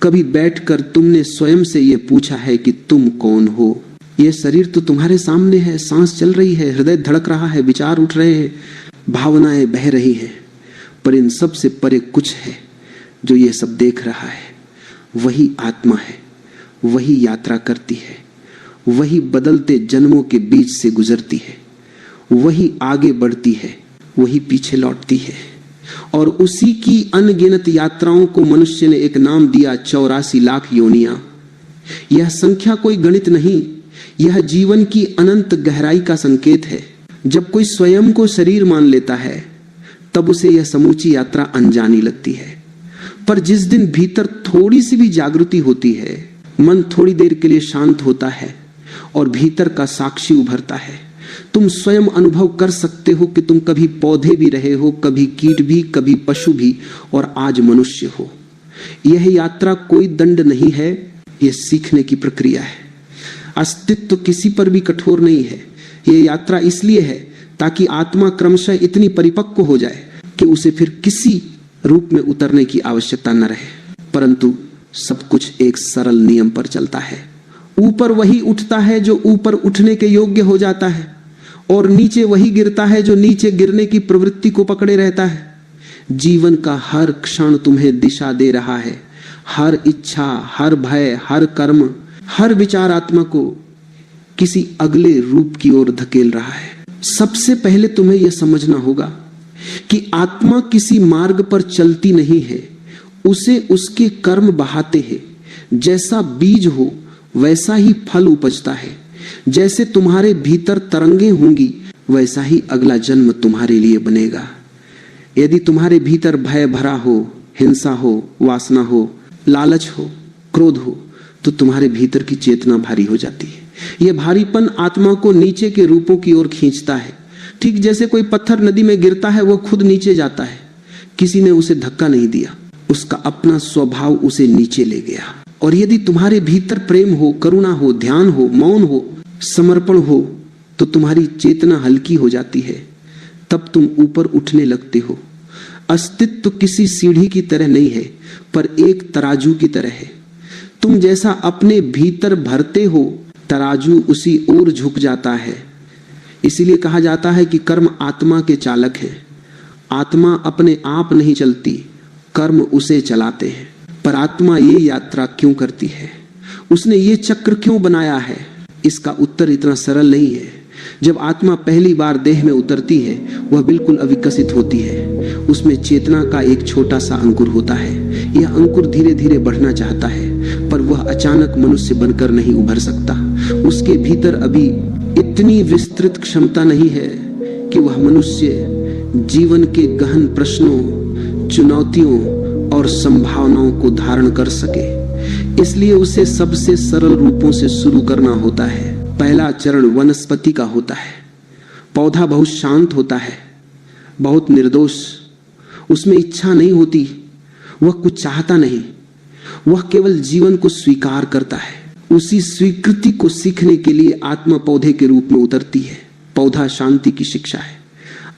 कभी बैठकर तुमने स्वयं से ये पूछा है कि तुम कौन हो? ये शरीर तो तुम्हारे सामने है, सांस चल रही है, हृदय धड़क रहा है, विचार उठ रहे हैं, भावनाएं बह रही हैं, पर इन सब से परे कुछ है जो ये सब देख रहा है। वही आत्मा है, वही यात्रा करती है, वही बदलते जन्मों के बीच से गुजरती है, वही आगे बढ़ती है, वही पीछे लौटती है। और उसी की अनगिनत यात्राओं को मनुष्य ने एक नाम दिया, 84 लाख योनियां। यह संख्या कोई गणित नहीं, यह जीवन की अनंत गहराई का संकेत है। जब कोई स्वयं को शरीर मान लेता है तब उसे यह समूची यात्रा अनजानी लगती है, पर जिस दिन भीतर थोड़ी सी भी जागृति होती है, मन थोड़ी देर के लिए शांत होता है और भीतर का साक्षी उभरता है, तुम स्वयं अनुभव कर सकते हो कि तुम कभी पौधे भी रहे हो, कभी कीट भी, कभी पशु भी, और आज मनुष्य हो। यह यात्रा कोई दंड नहीं है, यह सीखने की प्रक्रिया है। अस्तित्व किसी पर भी कठोर नहीं है। यह यात्रा इसलिए है ताकि आत्मा क्रमशः इतनी परिपक्व हो जाए कि उसे फिर किसी रूप में उतरने की आवश्यकता न रहे, परंतु सब कुछ एक सरल नियम पर चलता है। ऊपर वही उठता है जो ऊपर उठने के योग्य हो जाता है, और नीचे वही गिरता है जो नीचे गिरने की प्रवृत्ति को पकड़े रहता है। जीवन का हर क्षण तुम्हें दिशा दे रहा है। हर इच्छा, हर भय, हर कर्म, हर विचार आत्मा को किसी अगले रूप की ओर धकेल रहा है। सबसे पहले तुम्हें यह समझना होगा कि आत्मा किसी मार्ग पर चलती नहीं है, उसे उसके कर्म बहाते हैं। जैसा बीज हो वैसा ही फल उपजता है। जैसे तुम्हारे भीतर तरंगे होंगी वैसा ही अगला जन्म तुम्हारे लिए बनेगा। यदि तुम्हारे भीतर भय भरा हो, हिंसा हो, वासना हो, लालच हो, क्रोध हो, तो तुम्हारे भीतर की चेतना भारी हो जाती है। यह भारीपन आत्मा को नीचे के रूपों की ओर खींचता है। ठीक जैसे कोई पत्थर नदी में गिरता है, वह खुद नीचे जाता है, किसी ने उसे धक्का नहीं दिया, उसका अपना स्वभाव उसे नीचे ले गया। और यदि तुम्हारे भीतर प्रेम हो, करुणा हो, ध्यान हो, मौन हो, समर्पण हो, तो तुम्हारी चेतना हल्की हो जाती है, तब तुम ऊपर उठने लगते हो। अस्तित्व किसी सीढ़ी की तरह नहीं है, पर एक तराजू की तरह है। तुम जैसा अपने भीतर भरते हो, तराजू उसी ओर झुक जाता है। इसीलिए कहा जाता है कि कर्म आत्मा के चालक है। आत्मा अपने आप नहीं चलती, कर्म उसे चलाते हैं। पर आत्मा ये यात्रा क्यों करती है? उसने ये चक्र क्यों बनाया है? इसका उत्तर इतना सरल नहीं है। जब आत्मा पहली बार देह में उतरती है, वह बिल्कुल अविकसित होती है। उसमें चेतना का एक छोटा सा अंकुर होता है। यह अंकुर धीरे धीरे बढ़ना चाहता है, पर वह अचानक मनुष्य बनकर नहीं उभर सकता। उसके भीतर अभी इतनी विस्तृत क्षमता नहीं है कि वह मनुष्य जीवन के गहन प्रश्नों, चुनौतियों और संभावनाओं को धारण कर सके। इसलिए उसे सबसे सरल रूपों से शुरू करना होता है। पहला चरण वनस्पति का होता है। पौधा बहुत शांत होता है, बहुत निर्दोष, उसमें इच्छा नहीं होती, वह कुछ चाहता नहीं, वह केवल जीवन को स्वीकार करता है। उसी स्वीकृति को सीखने के लिए आत्मा पौधे के रूप में उतरती है। पौधा शांति की शिक्षा है।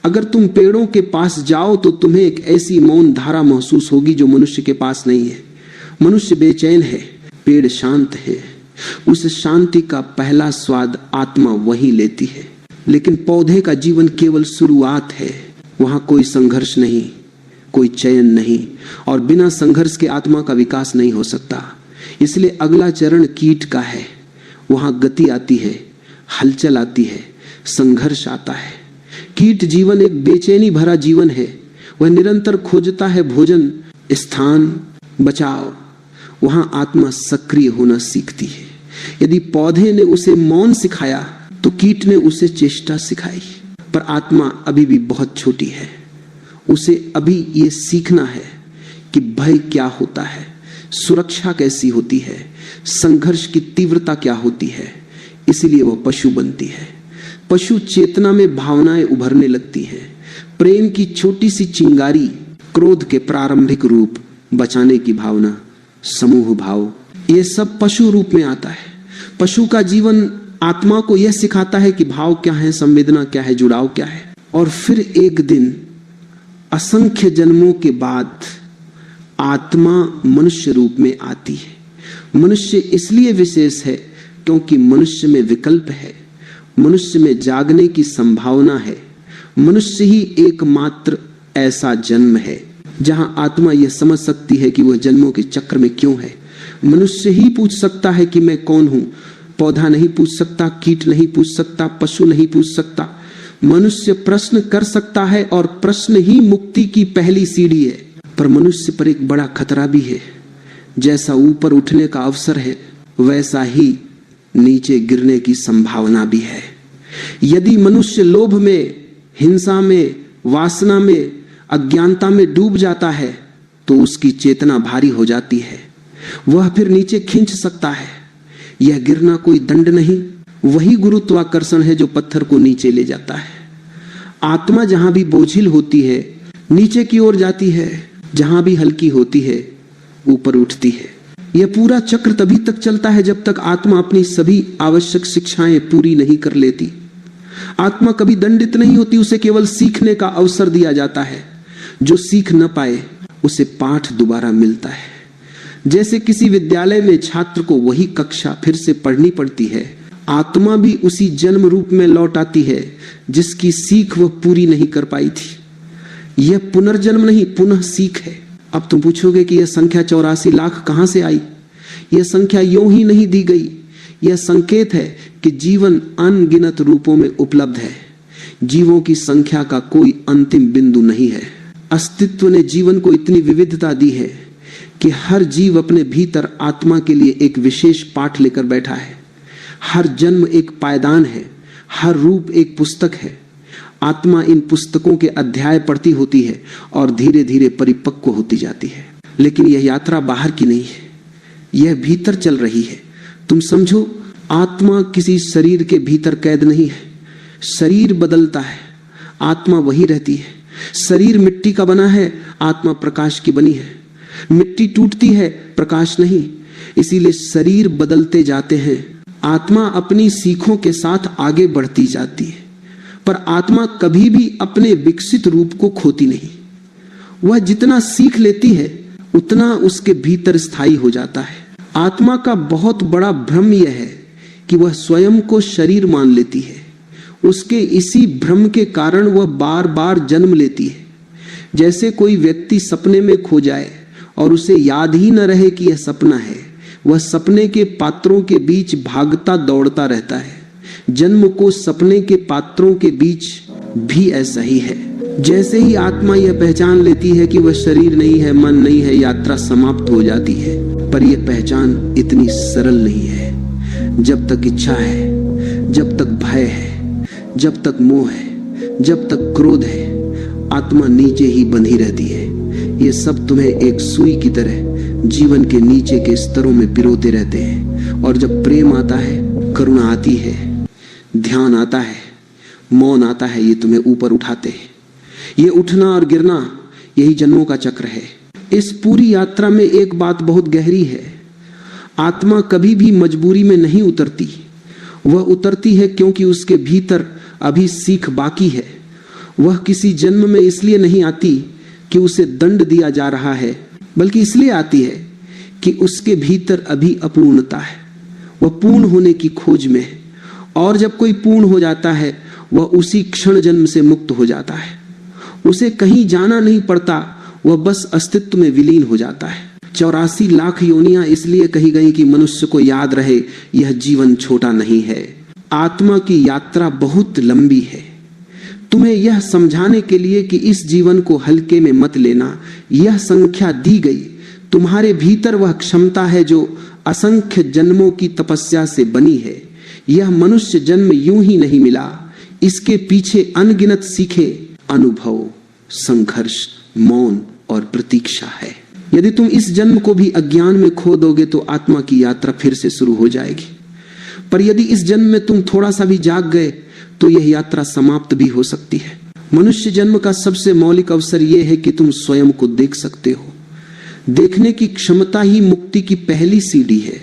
अगर तुम पेड़ों के पास जाओ तो तुम्हें एक ऐसी मौन धारा महसूस होगी जो मनुष्य के पास नहीं है। मनुष्य बेचैन है, पेड़ शांत है। उस शांति का पहला स्वाद आत्मा वही लेती है। लेकिन पौधे का जीवन केवल शुरुआत है। वहां कोई संघर्ष नहीं, कोई चयन नहीं, और बिना संघर्ष के आत्मा का विकास नहीं हो सकता। इसलिए अगला चरण कीट का है। वहां गति आती है, हलचल आती है, संघर्ष आता है। कीट जीवन एक बेचैनी भरा जीवन है। वह निरंतर खोजता है भोजन, स्थान, बचाव। वहां आत्मा सक्रिय होना सीखती है। यदि पौधे ने उसे मौन सिखाया तो कीट ने उसे चेष्टा सिखाई। पर आत्मा अभी भी बहुत छोटी है। उसे अभी ये सीखना है कि भय क्या होता है, सुरक्षा कैसी होती है, संघर्ष की तीव्रता क्या होती है। इसीलिए वह पशु बनती है। पशु चेतना में भावनाएं उभरने लगती हैं। प्रेम की छोटी सी चिंगारी, क्रोध के प्रारंभिक रूप, बचाने की भावना, समूह भाव, ये सब पशु रूप में आता है। पशु का जीवन आत्मा को यह सिखाता है कि भाव क्या है, संवेदना क्या है, जुड़ाव क्या है। और फिर एक दिन असंख्य जन्मों के बाद आत्मा मनुष्य रूप में आती है। मनुष्य इसलिए विशेष है क्योंकि मनुष्य में विकल्प है, मनुष्य में जागने की संभावना है। मनुष्य ही एकमात्र ऐसा जन्म है जहां आत्मा यह समझ सकती है कि वह जन्मों के चक्र में क्यों है। मनुष्य ही पूछ सकता है कि मैं कौन हूं। पौधा नहीं पूछ सकता, कीट नहीं पूछ सकता, पशु नहीं पूछ सकता। मनुष्य प्रश्न कर सकता है और प्रश्न ही मुक्ति की पहली सीढ़ी है। पर मनुष्य पर एक बड़ा खतरा भी है। जैसा ऊपर उठने का अवसर है वैसा ही नीचे गिरने की संभावना भी है। यदि मनुष्य लोभ में, हिंसा में, वासना में, अज्ञानता में डूब जाता है तो उसकी चेतना भारी हो जाती है, वह फिर नीचे खींच सकता है। यह गिरना कोई दंड नहीं, वही गुरुत्वाकर्षण है जो पत्थर को नीचे ले जाता है। आत्मा जहां भी बोझिल होती है नीचे की ओर जाती है, जहां भी हल्की होती है ऊपर उठती है। यह पूरा चक्र तभी तक चलता है जब तक आत्मा अपनी सभी आवश्यक शिक्षाएं पूरी नहीं कर लेती। आत्मा कभी दंडित नहीं होती, उसे केवल सीखने का अवसर दिया जाता है। जो सीख न पाए उसे पाठ दोबारा मिलता है। जैसे किसी विद्यालय में छात्र को वही कक्षा फिर से पढ़नी पड़ती है, आत्मा भी उसी जन्म रूप में लौट आती है जिसकी सीख वह पूरी नहीं कर पाई थी। यह पुनर्जन्म नहीं, पुनः सीख है। अब तुम पूछोगे कि यह संख्या 84 लाख कहां से आई? यह संख्या यूं ही नहीं दी गई। यह संकेत है कि जीवन अनगिनत रूपों में उपलब्ध है। जीवों की संख्या का कोई अंतिम बिंदु नहीं है। अस्तित्व ने जीवन को इतनी विविधता दी है कि हर जीव अपने भीतर आत्मा के लिए एक विशेष पाठ लेकर बैठा है। हर जन्म एक पायदान है, हर रूप एक पुस्तक है। आत्मा इन पुस्तकों के अध्याय पढ़ती होती है और धीरे धीरे परिपक्व होती जाती है। लेकिन यह यात्रा बाहर की नहीं है, यह भीतर चल रही है। तुम समझो, आत्मा किसी शरीर के भीतर कैद नहीं है। शरीर बदलता है, आत्मा वही रहती है। शरीर मिट्टी का बना है, आत्मा प्रकाश की बनी है। मिट्टी टूटती है, प्रकाश नहीं। इसीलिए शरीर बदलते जाते हैं, आत्मा अपनी सीखों के साथ आगे बढ़ती जाती है। पर आत्मा कभी भी अपने विकसित रूप को खोती नहीं। वह जितना सीख लेती है उतना उसके भीतर स्थायी हो जाता है। आत्मा का बहुत बड़ा भ्रम यह है कि वह स्वयं को शरीर मान लेती है। उसके इसी भ्रम के कारण वह बार बार जन्म लेती है। जैसे कोई व्यक्ति सपने में खो जाए और उसे याद ही न रहे कि यह सपना है, वह सपने के पात्रों के बीच भागता दौड़ता रहता है। जन्म को सपने के पात्रों के बीच भी ऐसा ही है। जैसे ही आत्मा यह पहचान लेती है कि वह शरीर नहीं है, मन नहीं है, यात्रा समाप्त हो जाती है। पर यह पहचान इतनी सरल नहीं है। जब तक इच्छा है, जब तक भय है, जब तक मोह है, जब तक क्रोध है, आत्मा नीचे ही बंधी रहती है। ये सब तुम्हें एक सुई की तरह जीवन के नीचे के स्तरों में पिरोते रहते हैं। और जब प्रेम आता है, करुणा आती है, ध्यान आता है, मौन आता है, ये तुम्हें ऊपर उठाते हैं। ये उठना और गिरना यही जन्मों का चक्र है। इस पूरी यात्रा में एक बात बहुत गहरी है। आत्मा कभी भी मजबूरी में नहीं उतरती। वह उतरती है क्योंकि उसके भीतर अभी सीख बाकी है। वह किसी जन्म में इसलिए नहीं आती कि उसे दंड दिया जा रहा है, बल्कि इसलिए आती है कि उसके भीतर अभी अपूर्णता है। वह पूर्ण होने की खोज में है। और जब कोई पूर्ण हो जाता है वह उसी क्षण जन्म से मुक्त हो जाता है। उसे कहीं जाना नहीं पड़ता, वह बस अस्तित्व में विलीन हो जाता है। 84 लाख योनियां इसलिए कही गई कि मनुष्य को याद रहे यह जीवन छोटा नहीं है। आत्मा की यात्रा बहुत लंबी है। तुम्हें यह समझाने के लिए कि इस जीवन को हल्के में मत लेना, यह संख्या दी गई। तुम्हारे भीतर वह क्षमता है जो असंख्य जन्मों की तपस्या से बनी है। यह मनुष्य जन्म यूं ही नहीं मिला, इसके पीछे अनगिनत सीखे, अनुभव, संघर्ष, मौन और प्रतीक्षा है। यदि तुम इस जन्म को भी अज्ञान में खो दोगे तो आत्मा की यात्रा फिर से शुरू हो जाएगी। पर यदि इस जन्म में तुम थोड़ा सा भी जाग गए तो यह यात्रा समाप्त भी हो सकती है। मनुष्य जन्म का सबसे मौलिक अवसर यह है कि तुम स्वयं को देख सकते हो। देखने की क्षमता ही मुक्ति की पहली सीढ़ी है।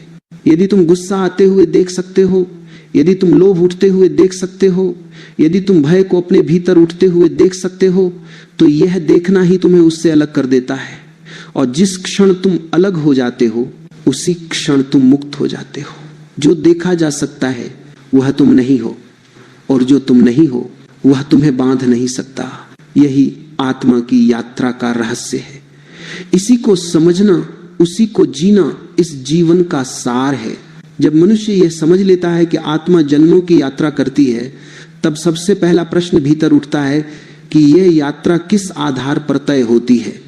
यदि तुम गुस्सा आते हुए देख सकते हो, यदि तुम लोभ उठते हुए देख सकते हो, यदि तुम भय को अपने भीतर उठते हुए देख सकते हो, तो यह देखना ही तुम्हें उससे अलग कर देता है। और जिस क्षण तुम अलग हो जाते हो उसी क्षण तुम मुक्त हो जाते हो। जो देखा जा सकता है वह तुम नहीं हो, और जो तुम नहीं हो वह तुम्हें बांध नहीं सकता। यही आत्मा की यात्रा का रहस्य है। इसी को समझना, उसी को जीना इस जीवन का सार है। जब मनुष्य यह समझ लेता है कि आत्मा जन्मों की यात्रा करती है, तब सबसे पहला प्रश्न भीतर उठता है कि यह यात्रा किस आधार पर तय होती है,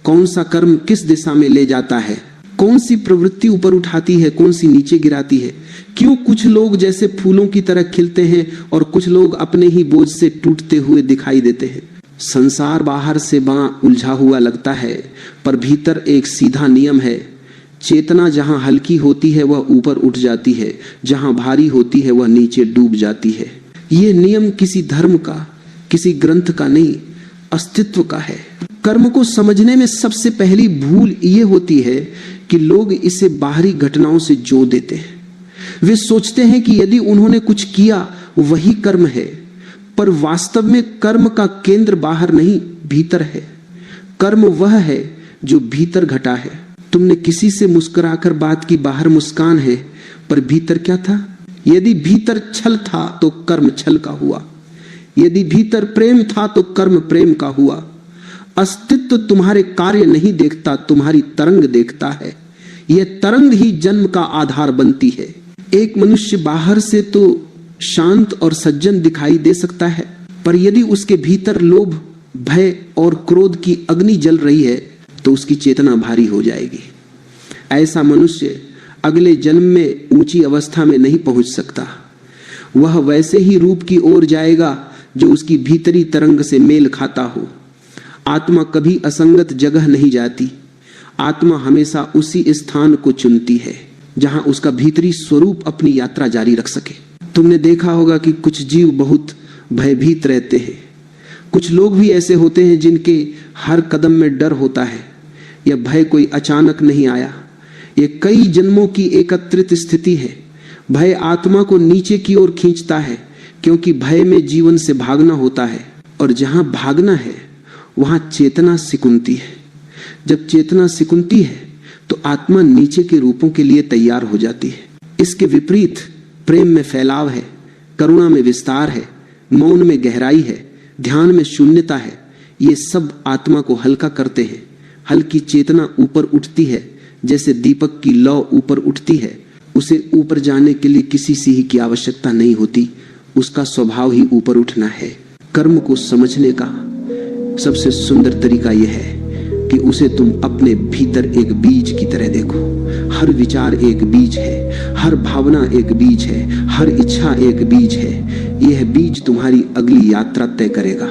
कौन सा कर्म किस दिशा में ले जाता है, कौन सी प्रवृत्ति ऊपर उठाती है, कौन सी नीचे गिराती है, क्यों कुछ लोग जैसे फूलों की तरह खिलते हैं और कुछ लोग अपने ही बोझ से टूटते हुए दिखाई देते हैं। संसार बाहर से बड़ा उलझा हुआ लगता है, पर भीतर एक सीधा नियम है। चेतना जहां हल्की होती है वह ऊपर उठ जाती है, जहां भारी होती है वह नीचे डूब जाती है। ये नियम किसी धर्म का, किसी ग्रंथ का नहीं, अस्तित्व का है। कर्म को समझने में सबसे पहली भूल ये होती है कि लोग इसे बाहरी घटनाओं से जोड़ देते हैं। वे सोचते हैं कि यदि उन्होंने कुछ किया वही कर्म है, पर वास्तव में कर्म का केंद्र बाहर नहीं, भीतर है। कर्म वह है जो भीतर घटा है। तुमने किसी से मुस्कुराकर बात की, बाहर मुस्कान है, पर भीतर क्या था? यदि भीतर छल था तो कर्म छल का हुआ, यदि भीतर प्रेम था तो कर्म प्रेम का हुआ। अस्तित्व तुम्हारे कार्य नहीं देखता, तुम्हारी तरंग देखता है। यह तरंग ही जन्म का आधार बनती है। एक मनुष्य बाहर से तो शांत और सज्जन दिखाई दे सकता है, पर यदि उसके भीतर लोभ, भय और क्रोध की अग्नि जल रही है तो उसकी चेतना भारी हो जाएगी। ऐसा मनुष्य अगले जन्म में ऊंची अवस्था में नहीं पहुंच सकता। वह वैसे ही रूप की ओर जाएगा जो उसकी भीतरी तरंग से मेल खाता हो। आत्मा कभी असंगत जगह नहीं जाती। आत्मा हमेशा उसी स्थान को चुनती है जहां उसका भीतरी स्वरूप अपनी यात्रा जारी रख सके। तुमने देखा होगा कि कुछ जीव बहुत भयभीत रहते हैं। कुछ लोग भी ऐसे होते हैं जिनके हर कदम में डर होता है। यह भय कोई अचानक नहीं आया, ये कई जन्मों की एकत्रित स्थिति है। भय आत्मा को नीचे की ओर खींचता है, क्योंकि भय में जीवन से भागना होता है, और जहां भागना है वहां चेतना सिकुड़ती है। जब चेतना सिकुड़ती है तो आत्मा नीचे के रूपों के लिए तैयार हो जाती है। इसके विपरीत प्रेम में फैलाव है, करुणा में विस्तार है, मौन में गहराई है, ध्यान में शून्यता है। ये सब आत्मा को हल्का करते हैं। हल्की चेतना ऊपर उठती है, जैसे दीपक की लौ ऊपर उठती है। उसे ऊपर जाने के लिए किसी सीढ़ी की आवश्यकता नहीं होती, उसका स्वभाव ही ऊपर उठना है। कर्म को समझने का सबसे सुंदर तरीका यह है कि उसे तुम अपने भीतर एक बीज की तरह देखो। हर विचार एक बीज है, हर भावना एक बीज है, हर इच्छा एक बीज है। यह बीज तुम्हारी अगली यात्रा तय करेगा।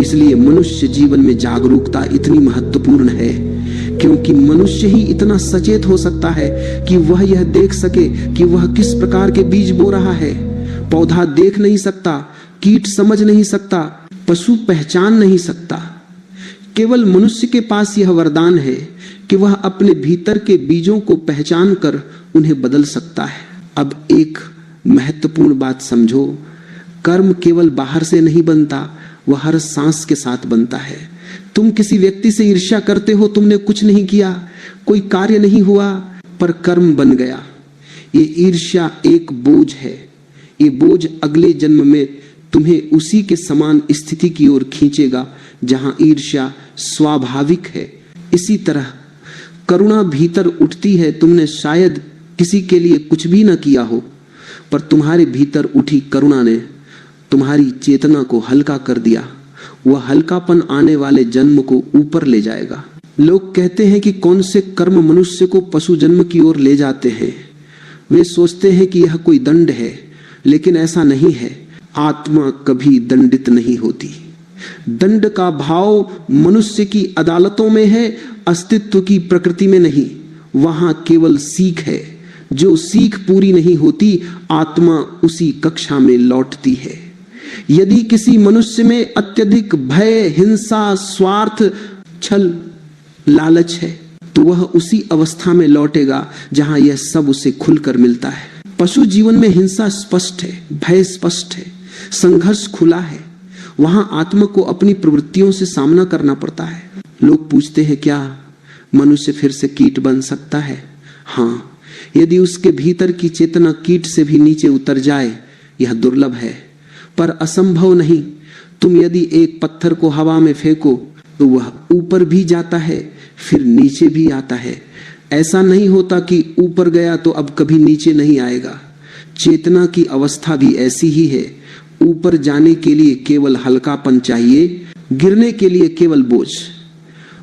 इसलिए मनुष्य जीवन में जागरूकता इतनी महत्वपूर्ण है, क्योंकि मनुष्य ही इतना सचेत हो सकता है कि वह यह देख सके कि वह किस प्रकार के बीज बो रहा है। पौधा देख नहीं सकता, कीट समझ नहीं सकता, पशु पहचान नहीं सकता। केवल मनुष्य के पास यह वरदान है कि वह अपने भीतर के बीजों को पहचान कर उन्हें बदल सकता है। अब एक महत्वपूर्ण बात समझो, कर्म केवल बाहर से नहीं बनता, वह हर सांस के साथ बनता है। तुम किसी व्यक्ति से ईर्ष्या करते हो, तुमने कुछ नहीं किया, कोई कार्य नहीं हुआ, पर कर्म बन गया। ये ईर्ष्या एक बोझ है। ये बोझ अगले जन्म में तुम्हें उसी के समान स्थिति की ओर खींचेगा जहां ईर्ष्या स्वाभाविक है। इसी तरह करुणा भीतर उठती है। तुमने शायद किसी के लिए कुछ भी न किया हो, पर तुम्हारे भीतर उठी करुणा ने तुम्हारी चेतना को हल्का कर दिया। वह हल्कापन आने वाले जन्म को ऊपर ले जाएगा। लोग कहते हैं कि कौन से कर्म मनुष्य को पशु जन्म की ओर ले जाते हैं। वे सोचते हैं कि यह कोई दंड है, लेकिन ऐसा नहीं है। आत्मा कभी दंडित नहीं होती। दंड का भाव मनुष्य की अदालतों में है, अस्तित्व की प्रकृति में नहीं। वहां केवल सीख है। जो सीख पूरी नहीं होती, आत्मा उसी कक्षा में लौटती है। यदि किसी मनुष्य में अत्यधिक भय, हिंसा, स्वार्थ, छल, लालच है, तो वह उसी अवस्था में लौटेगा जहां यह सब उसे खुलकर मिलता है। पशु जीवन में हिंसा स्पष्ट है, भय स्पष्ट है, संघर्ष खुला है। वहां आत्मा को अपनी प्रवृत्तियों से सामना करना पड़ता है। लोग पूछते हैं क्या मनुष्य फिर से कीट बन सकता है? हाँ, यदि उसके भीतर की चेतना कीट से भी नीचे उतर जाए, यह दुर्लभ है पर असंभव नहीं। तुम यदि एक पत्थर को हवा में फेंको तो वह ऊपर भी जाता है, फिर नीचे भी आता है। ऐसा नहीं होता कि ऊपर गया तो अब कभी नीचे नहीं आएगा। चेतना की अवस्था भी ऐसी ही है। ऊपर जाने के लिए केवल हल्कापन चाहिए, गिरने के लिए केवल बोझ।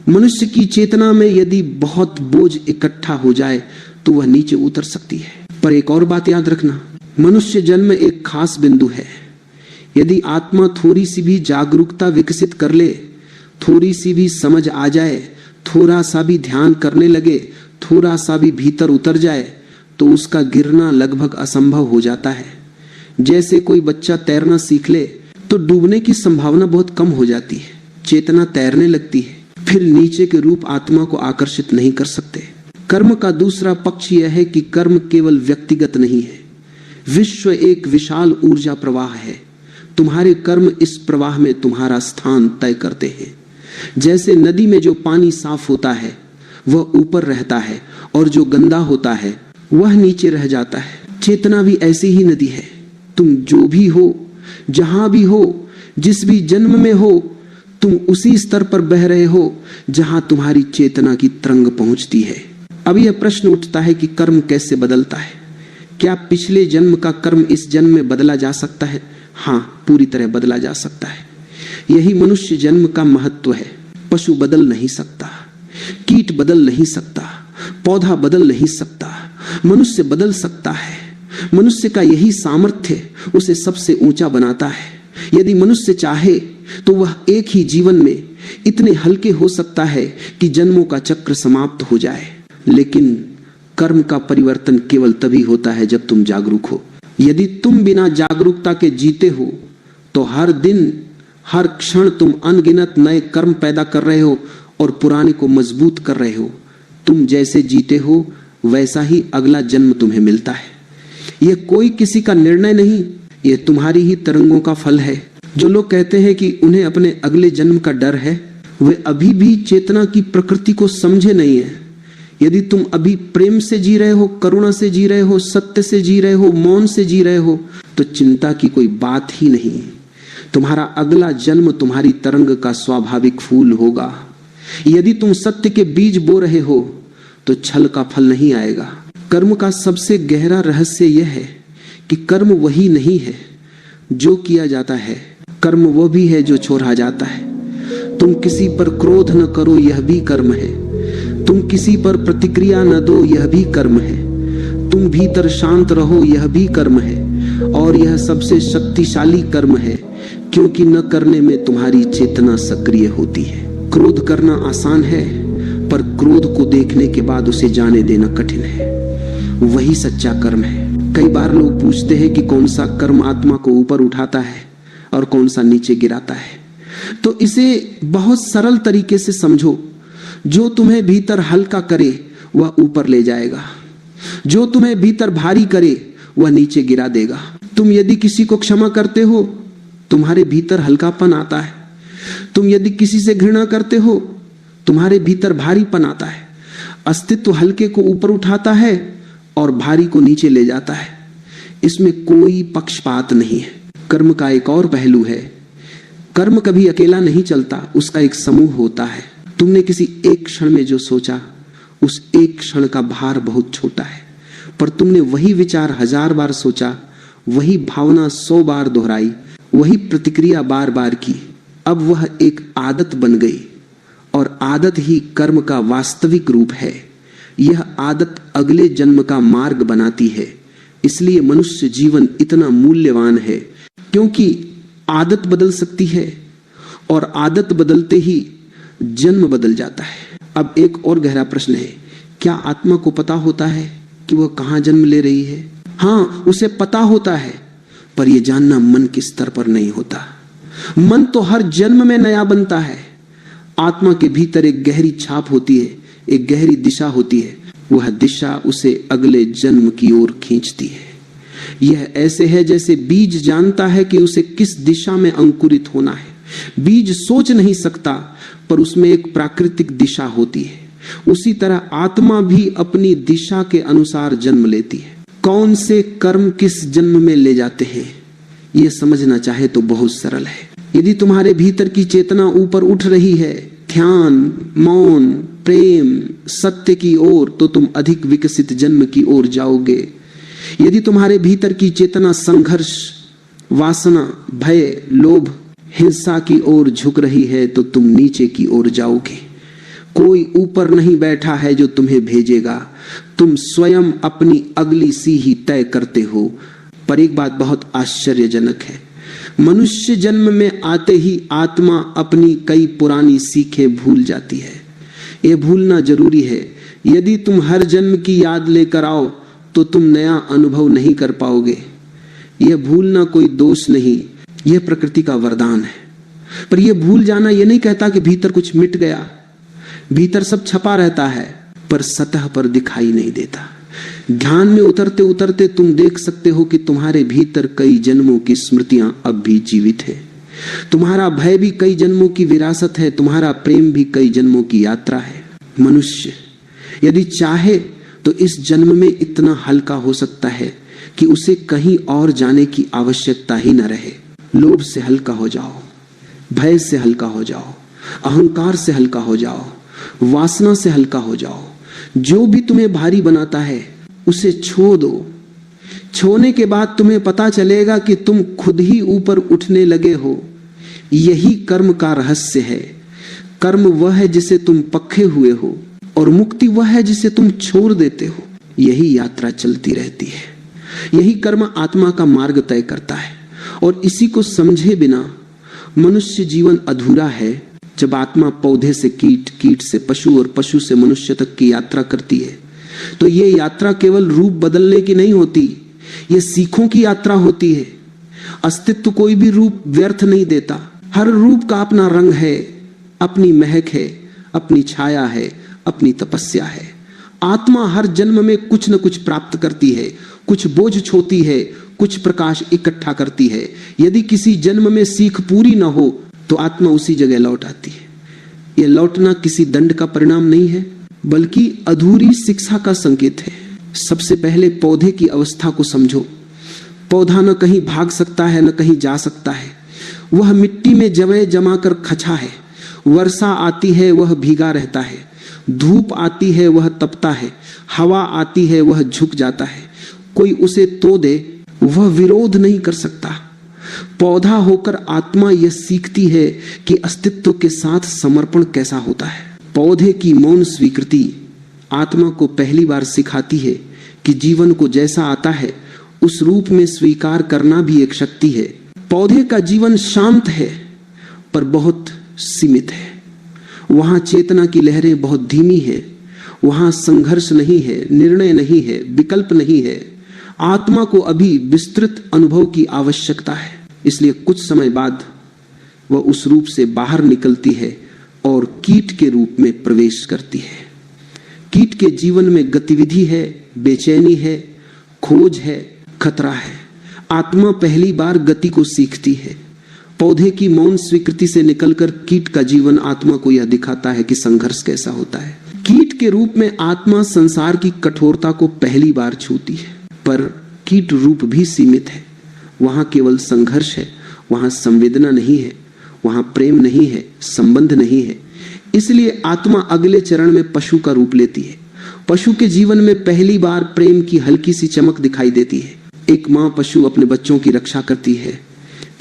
मनुष्य की चेतना में यदि बहुत बोझ इकट्ठा हो जाए तो वह नीचे उतर सकती है। पर एक और बात याद रखना, मनुष्य जन्म एक खास बिंदु है। यदि आत्मा थोड़ी सी भी जागरूकता विकसित कर ले, थोड़ी सी भी समझ आ जाए, थोड़ा सा भी ध्यान करने लगे, थोड़ा सा भी भीतर उतर जाए, तो उसका गिरना लगभग असंभव हो जाता है। जैसे कोई बच्चा तैरना सीख ले तो डूबने की संभावना बहुत कम हो जाती है। चेतना तैरने लगती है, फिर नीचे के रूप आत्मा को आकर्षित नहीं कर सकते। कर्म का दूसरा पक्ष यह है कि कर्म केवल व्यक्तिगत नहीं है, विश्व एक विशाल ऊर्जा प्रवाह है। तुम्हारे कर्म इस प्रवाह में तुम्हारा स्थान तय करते हैं। जैसे नदी में जो पानी साफ होता है वह ऊपर रहता है और जो गंदा होता है वह नीचे रह जाता है। चेतना भी ऐसी ही नदी है। तुम जो भी हो, जहां भी हो, जिस भी जन्म में हो, तुम उसी स्तर पर बह रहे हो जहां तुम्हारी चेतना की तरंग पहुंचती है। अब यह प्रश्न उठता है कि कर्म कैसे बदलता है? क्या पिछले जन्म का कर्म इस जन्म में बदला जा सकता है? हाँ, पूरी तरह बदला जा सकता है। यही मनुष्य जन्म का महत्व है। पशु बदल नहीं सकता, कीट बदल नहीं सकता, पौधा बदल नहीं सकता, मनुष्य बदल सकता है। मनुष्य का यही सामर्थ्य उसे सबसे ऊंचा बनाता है। यदि मनुष्य चाहे तो वह एक ही जीवन में इतने हल्के हो सकता है कि जन्मों का चक्र समाप्त हो जाए। लेकिन कर्म का परिवर्तन केवल तभी होता है जब तुम जागरूक हो। यदि तुम बिना जागरूकता के जीते हो तो हर दिन, हर क्षण तुम अनगिनत नए कर्म पैदा कर रहे हो और पुराने को मजबूत कर रहे हो। तुम जैसे जीते हो वैसा ही अगला जन्म तुम्हें मिलता है। यह कोई किसी का निर्णय नहीं, यह तुम्हारी ही तरंगों का फल है। जो लोग कहते हैं कि उन्हें अपने अगले जन्म का डर है, वे अभी भी चेतना की प्रकृति को समझे नहीं है। यदि तुम अभी प्रेम से जी रहे हो, करुणा से जी रहे हो, सत्य से जी रहे हो, मौन से जी रहे हो, तो चिंता की कोई बात ही नहीं। तुम्हारा अगला जन्म तुम्हारी तरंग का स्वाभाविक फूल होगा। यदि तुम सत्य के बीज बो रहे हो तो छल का फल नहीं आएगा। कर्म का सबसे गहरा रहस्य यह है कि कर्म वही नहीं है जो किया जाता है, कर्म वो भी है जो छोड़ा जाता है। तुम किसी पर क्रोध न करो, यह भी कर्म है। तुम किसी पर प्रतिक्रिया न दो, यह भी कर्म है। तुम भीतर शांत रहो, यह भी कर्म है। और यह सबसे शक्तिशाली कर्म है, क्योंकि न करने में तुम्हारी चेतना सक्रिय होती है। क्रोध करना आसान है, पर क्रोध को देखने के बाद उसे जाने देना कठिन है। वही सच्चा कर्म है। कई बार लोग पूछते हैं कि कौन सा कर्म आत्मा को ऊपर उठाता है और कौन सा नीचे गिराता है। तो इसे बहुत सरल तरीके से समझो। जो तुम्हें भीतर हल्का करे वह ऊपर ले जाएगा, जो तुम्हें भीतर भारी करे वह नीचे गिरा देगा। तुम यदि किसी को क्षमा करते हो, तुम्हारे भीतर हल्कापन आता है। तुम यदि किसी से घृणा करते हो, तुम्हारे भीतर भारीपन आता है। अस्तित्व हल्के को ऊपर उठाता है और भारी को नीचे ले जाता है। इसमें कोई पक्षपात नहीं है। कर्म का एक और पहलू है, कर्म कभी अकेला नहीं चलता, उसका एक समूह होता है। तुमने किसी एक क्षण में जो सोचा, उस एक क्षण का भार बहुत छोटा है, पर तुमने वही विचार 1000 बार सोचा, वही भावना 100 बार दोहराई, वही प्रतिक्रिया बार बार की। अब वह एक आदत बन गई और आदत ही कर्म का वास्तविक रूप है। यह आदत अगले जन्म का मार्ग बनाती है। इसलिए मनुष्य जीवन इतना मूल्यवान है, क्योंकि आदत बदल सकती है और आदत बदलते ही जन्म बदल जाता है। अब एक और गहरा प्रश्न है, क्या आत्मा को पता होता है कि वह कहां जन्म ले रही है? हाँ, उसे पता होता है, पर यह जानना मन के स्तर पर नहीं होता। मन तो हर जन्म में नया बनता है। आत्मा के भीतर एक गहरी छाप होती है, एक गहरी दिशा होती है। वह दिशा उसे अगले जन्म की ओर खींचती है। यह ऐसे है जैसे बीज जानता है कि उसे किस दिशा में अंकुरित होना है। बीज सोच नहीं सकता, पर उसमें एक प्राकृतिक दिशा होती है। उसी तरह आत्मा भी अपनी दिशा के अनुसार जन्म लेती है। कौन से कर्म किस जन्म में ले जाते हैं यह समझना चाहे तो बहुत सरल है। यदि तुम्हारे भीतर की चेतना ऊपर उठ रही है, ध्यान, मौन, प्रेम, सत्य की ओर, तो तुम अधिक विकसित जन्म की ओर जाओगे। यदि तुम्हारे भीतर की चेतना संघर्ष, वासना, भय, लोभ, हिंसा की ओर झुक रही है तो तुम नीचे की ओर जाओगे। कोई ऊपर नहीं बैठा है जो तुम्हें भेजेगा, तुम स्वयं अपनी अगली सीढ़ी तय करते हो। पर एक बात बहुत आश्चर्यजनक है, मनुष्य जन्म में आते ही आत्मा अपनी कई पुरानी सीखें भूल जाती है। यह भूलना जरूरी है। यदि तुम हर जन्म की याद लेकर आओ तो तुम नया अनुभव नहीं कर पाओगे। यह भूलना कोई दोष नहीं, यह प्रकृति का वरदान है। पर यह भूल जाना यह नहीं कहता कि भीतर कुछ मिट गया। भीतर सब छपा रहता है पर सतह पर दिखाई नहीं देता। ध्यान में उतरते उतरते तुम देख सकते हो कि तुम्हारे भीतर कई जन्मों की स्मृतियां अब भी जीवित है। तुम्हारा भय भी कई जन्मों की विरासत है, तुम्हारा प्रेम भी कई जन्मों की यात्रा है। मनुष्य यदि चाहे तो इस जन्म में इतना हल्का हो सकता है कि उसे कहीं और जाने की आवश्यकता ही न रहे। लोभ से हल्का हो जाओ, भय से हल्का हो जाओ, अहंकार से हल्का हो जाओ, वासना से हल्का हो जाओ। जो भी तुम्हें भारी बनाता है उसे छोड़ दो। छोड़ने के बाद तुम्हें पता चलेगा कि तुम खुद ही ऊपर उठने लगे हो। यही कर्म का रहस्य है। कर्म वह है जिसे तुम पक्के हुए हो और मुक्ति वह है जिसे तुम छोड़ देते हो। यही यात्रा चलती रहती है। यही कर्म आत्मा का मार्ग तय करता है और इसी को समझे बिना मनुष्य जीवन अधूरा है। जब आत्मा पौधे से कीट, कीट से पशु और पशु से मनुष्य तक की यात्रा करती है तो ये यात्रा केवल रूप बदलने की नहीं होती, ये सीखों की यात्रा होती है। अस्तित्व कोई भी रूप व्यर्थ नहीं देता। हर रूप का अपना रंग है, अपनी महक है, अपनी छाया है, अपनी तपस्या है। आत्मा हर जन्म में कुछ न कुछ प्राप्त करती है, कुछ बोझ छोड़ती है, कुछ प्रकाश इकट्ठा करती है। यदि किसी जन्म में सीख पूरी न हो तो आत्मा उसी जगह लौट आती है। यह लौटना किसी दंड का परिणाम नहीं है बल्कि अधूरी शिक्षा का संकेत है। सबसे पहले पौधे की अवस्था को समझो। पौधा न कहीं भाग सकता है न कहीं जा सकता है। वह मिट्टी में जवे जमा कर खचा है। वर्षा आती है वह भीगा रहता है, धूप आती है वह तपता है, हवा आती है वह झुक जाता है। कोई उसे तो दे वह विरोध नहीं कर सकता। पौधा होकर आत्मा यह सीखती है कि अस्तित्व के साथ समर्पण कैसा होता है। पौधे की मौन स्वीकृति आत्मा को पहली बार सिखाती है कि जीवन को जैसा आता है उस रूप में स्वीकार करना भी एक शक्ति है। पौधे का जीवन शांत है पर बहुत सीमित है। वहां चेतना की लहरें बहुत धीमी है। वहां संघर्ष नहीं है, निर्णय नहीं है, विकल्प नहीं है। आत्मा को अभी विस्तृत अनुभव की आवश्यकता है। इसलिए कुछ समय बाद वह उस रूप से बाहर निकलती है और कीट के रूप में प्रवेश करती है। कीट के जीवन में गतिविधि है, बेचैनी है, खोज है, खतरा है। आत्मा पहली बार गति को सीखती है। पौधे की मौन स्वीकृति से निकलकर कीट का जीवन आत्मा को यह दिखाता है कि संघर्ष कैसा होता है। कीट के रूप में आत्मा संसार की कठोरता को पहली बार छूती है। पर कीट रूप भी सीमित है। वहां केवल संघर्ष है, वहां संवेदना नहीं है, वहां प्रेम नहीं है, संबंध नहीं है। इसलिए आत्मा अगले चरण में पशु का रूप लेती है। पशु के जीवन में पहली बार प्रेम की हल्की सी चमक दिखाई देती है। एक माँ पशु अपने बच्चों की रक्षा करती है।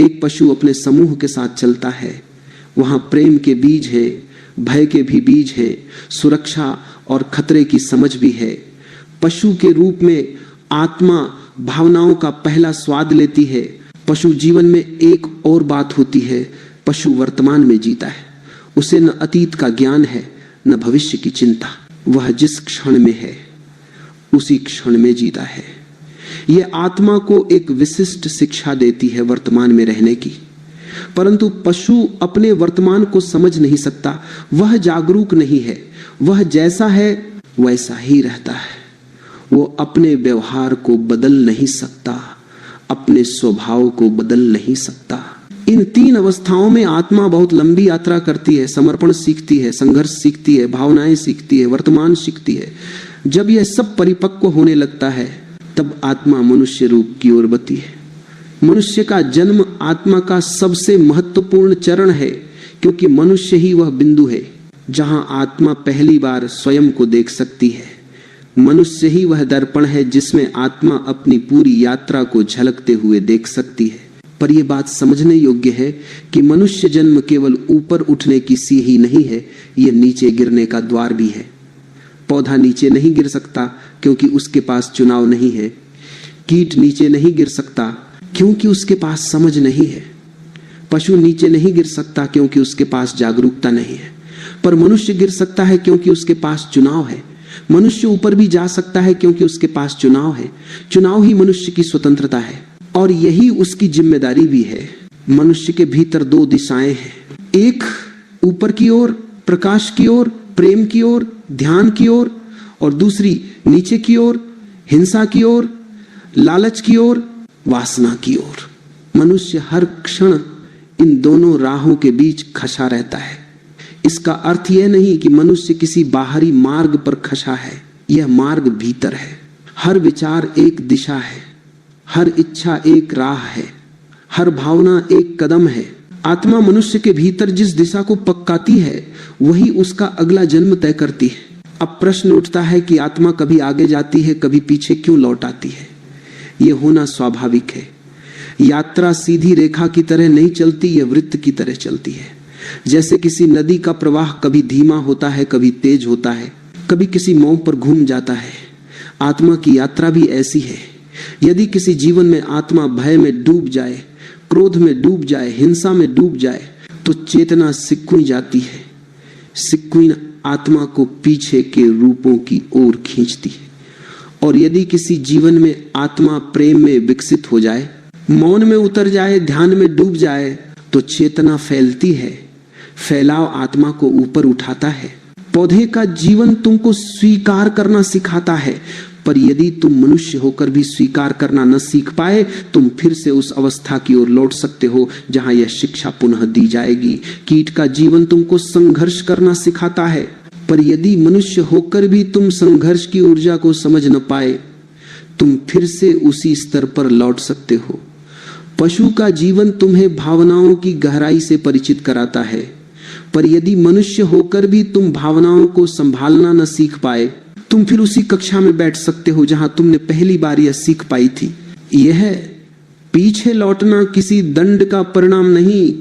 एक पशु अपने समूह के साथ चलता है। वहां प्रेम के बीज है, भय के भी बीज है, सुरक्षा और खतरे की समझ भी है। पशु के रूप में आत्मा भावनाओं का पहला स्वाद लेती है। पशु जीवन में एक और बात होती है, पशु वर्तमान में जीता है। उसे न अतीत का ज्ञान है न भविष्य की चिंता। वह जिस क्षण में है उसी क्षण में जीता है। यह आत्मा को एक विशिष्ट शिक्षा देती है वर्तमान में रहने की। परंतु पशु अपने वर्तमान को समझ नहीं सकता। वह जागरूक नहीं है। वह जैसा है वैसा ही रहता है। वो अपने व्यवहार को बदल नहीं सकता, अपने स्वभाव को बदल नहीं सकता। इन तीन अवस्थाओं में आत्मा बहुत लंबी यात्रा करती है, समर्पण सीखती है, संघर्ष सीखती है, भावनाएं सीखती है, वर्तमान सीखती है। जब यह सब परिपक्व होने लगता है तब आत्मा मनुष्य रूप की ओर बढ़ती है। मनुष्य का जन्म आत्मा का सबसे महत्वपूर्ण चरण है, क्योंकि मनुष्य ही वह बिंदु है जहां आत्मा पहली बार स्वयं को देख सकती है। मनुष्य ही वह दर्पण है जिसमें आत्मा अपनी पूरी यात्रा को झलकते हुए देख सकती है। पर यह बात समझने योग्य है कि मनुष्य जन्म केवल ऊपर उठने की सीढ़ी नहीं है, यह नीचे गिरने का द्वार भी है। पौधा नीचे नहीं गिर सकता क्योंकि उसके पास चुनाव नहीं है। कीट नीचे नहीं गिर सकता क्योंकि उसके पास समझ नहीं है। पशु नीचे नहीं गिर सकता क्योंकि उसके पास जागरूकता नहीं है। पर मनुष्य गिर सकता है क्योंकि उसके पास चुनाव है। मनुष्य ऊपर भी जा सकता है क्योंकि उसके पास चुनाव है। चुनाव ही मनुष्य की स्वतंत्रता है और यही उसकी जिम्मेदारी भी है। मनुष्य के भीतर दो दिशाएं हैं, एक ऊपर की ओर, प्रकाश की ओर, प्रेम की ओर, ध्यान की ओर, और दूसरी नीचे की ओर, हिंसा की ओर, लालच की ओर, वासना की ओर। मनुष्य हर क्षण इन दोनों राहों के बीच खसा रहता है। इसका अर्थ यह नहीं कि मनुष्य किसी बाहरी मार्ग पर खसा है, यह मार्ग भीतर है। हर विचार एक दिशा है, हर इच्छा एक राह है, हर भावना एक कदम है। आत्मा मनुष्य के भीतर जिस दिशा को पक्काती है वही उसका अगला जन्म तय करती है। अब प्रश्न उठता है कि आत्मा कभी आगे जाती है, कभी पीछे क्यों लौट आती है? यह होना स्वाभाविक है। यात्रा सीधी रेखा की तरह नहीं चलती, यह वृत्त की तरह चलती है। जैसे किसी नदी का प्रवाह कभी धीमा होता है, कभी तेज होता है, कभी किसी मोड़ पर घूम जाता है। आत्मा की यात्रा भी ऐसी है। यदि किसी जीवन में आत्मा भय में डूब जाए, क्रोध में डूब जाए, हिंसा में डूब जाए, तो चेतना सिकुड़ जाती है। सिकुड़ आत्मा को पीछे के रूपों की ओर खींचती है। और यदि किसी जीवन में आत्मा प्रेम में विकसित हो जाए, मौन में उतर जाए, ध्यान में डूब जाए, तो चेतना फैलती है। फैलाव आत्मा को ऊपर उठाता है। पौधे का जीवन तुमको स्वीकार करना सिखाता है, पर यदि तुम मनुष्य होकर भी स्वीकार करना न सीख पाए, तुम फिर से उस अवस्था की ओर लौट सकते हो जहां यह शिक्षा पुनः दी जाएगी। कीट का जीवन तुमको संघर्ष करना सिखाता है, पर यदि मनुष्य होकर भी तुम संघर्ष की ऊर्जा को समझ न पाए, तुम फिर से उसी स्तर पर लौट सकते हो। पशु का जीवन तुम्हें भावनाओं की गहराई से परिचित कराता है, पर यदि मनुष्य होकर भी तुम भावनाओं को संभालना न सीख पाए, तुम फिर उसी कक्षा में बैठ सकते हो जहां तुमने पहली बार यह सीख पाई थी। यह पीछे लौटना किसी दंड का परिणाम नहीं।